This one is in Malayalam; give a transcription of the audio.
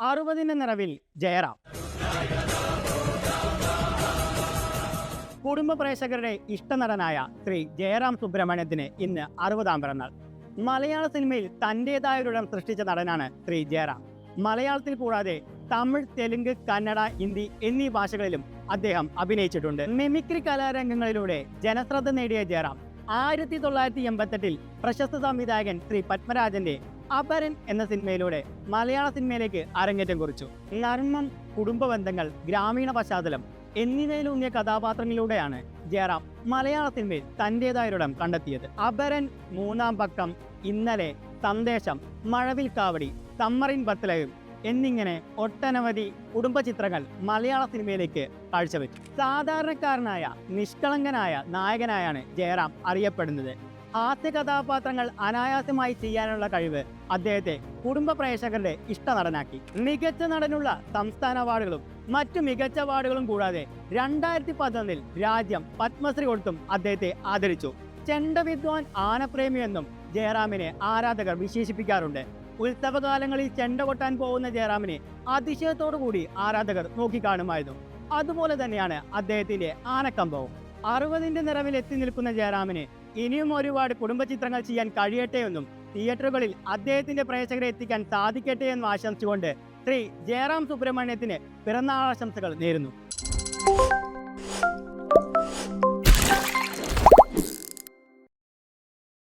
60 നിറവിൽ ജയറാം. കുടുംബ പ്രേക്ഷകരുടെ ഇഷ്ടനടനായ ശ്രീ ജയറാം സുബ്രഹ്മണ്യത്തിന് ഇന്ന് 60-ാം പിറന്നാൾ. മലയാള സിനിമയിൽ തൻ്റെതായ ഒരു ഇടം സൃഷ്ടിച്ച നടനാണ് ശ്രീ ജയറാം. മലയാളത്തിൽ കൂടാതെ തമിഴ്, തെലുങ്ക്, കന്നഡ, ഹിന്ദി എന്നീ ഭാഷകളിലും അദ്ദേഹം അഭിനയിച്ചിട്ടുണ്ട്. മിമിക്രി കലാരംഗങ്ങളിലൂടെ ജനശ്രദ്ധ നേടിയ ജയറാം 1988-ൽ പ്രശസ്ത സംവിധായകൻ ശ്രീ പത്മരാജന്റെ അപരൻ എന്ന സിനിമയിലൂടെ മലയാള സിനിമയിലേക്ക് അരങ്ങേറ്റം കുറിച്ചു. നർമ്മം, കുടുംബ ബന്ധങ്ങൾ, ഗ്രാമീണ പശ്ചാത്തലം എന്നിവയിലൂന്നിയ കഥാപാത്രങ്ങളിലൂടെയാണ് ജയറാം മലയാള സിനിമയിൽ തൻ്റെതായൊരിടം കണ്ടെത്തിയത്. അപരൻ, മൂന്നാം പക്കം, ഇന്നലെ, സന്ദേശം, മഴവിൽ കാവടി, സമ്മറിൻ ബത്ലഹേം എന്നിങ്ങനെ ഒട്ടനവധി കുടുംബ ചിത്രങ്ങൾ മലയാള സിനിമയിലേക്ക് കാഴ്ചവെച്ചു. സാധാരണക്കാരനായ നിഷ്കളങ്കനായ നായകനായാണ് ജയറാം അറിയപ്പെടുന്നത്. ഹാസ്യ കഥാപാത്രങ്ങൾ അനായാസമായി ചെയ്യാനുള്ള കഴിവ് അദ്ദേഹത്തെ കുടുംബ പ്രേക്ഷകരുടെ ഇഷ്ടനടനാക്കി. മികച്ച നടനുള്ള സംസ്ഥാന അവാർഡുകളും മറ്റു മികച്ച അവാർഡുകളും കൂടാതെ 2011-ൽ രാജ്യം പത്മശ്രീ കൊടുത്തും അദ്ദേഹത്തെ ആദരിച്ചു. ചെണ്ട വിദ്വാൻ, ആനപ്രേമി എന്നും ജയറാമിനെ ആരാധകർ വിശേഷിപ്പിക്കാറുണ്ട്. ഉത്സവകാലങ്ങളിൽ ചെണ്ട കൊട്ടാൻ പോകുന്ന ജയറാമിനെ അതിശയത്തോടു കൂടി ആരാധകർ നോക്കിക്കാണുമായിരുന്നു. അതുപോലെ തന്നെയാണ് അദ്ദേഹത്തിന്റെ ആനക്കമ്പവും. 60-ന്റെ നിറവിൽ എത്തി നിൽക്കുന്ന ജയറാമിന് ഇനിയും ഒരുപാട് കുടുംബ ചിത്രങ്ങൾ ചെയ്യാൻ കഴിയട്ടെ എന്നും തിയേറ്ററുകളിൽ അദ്ദേഹത്തിന്റെ പ്രേക്ഷകരെ എത്തിക്കാൻ സാധിക്കട്ടെ എന്നും ആശംസിച്ചുകൊണ്ട് ശ്രീ ജയറാം സുബ്രഹ്മണ്യത്തിന് പിറന്നാൾ ആശംസകൾ നേരുന്നു.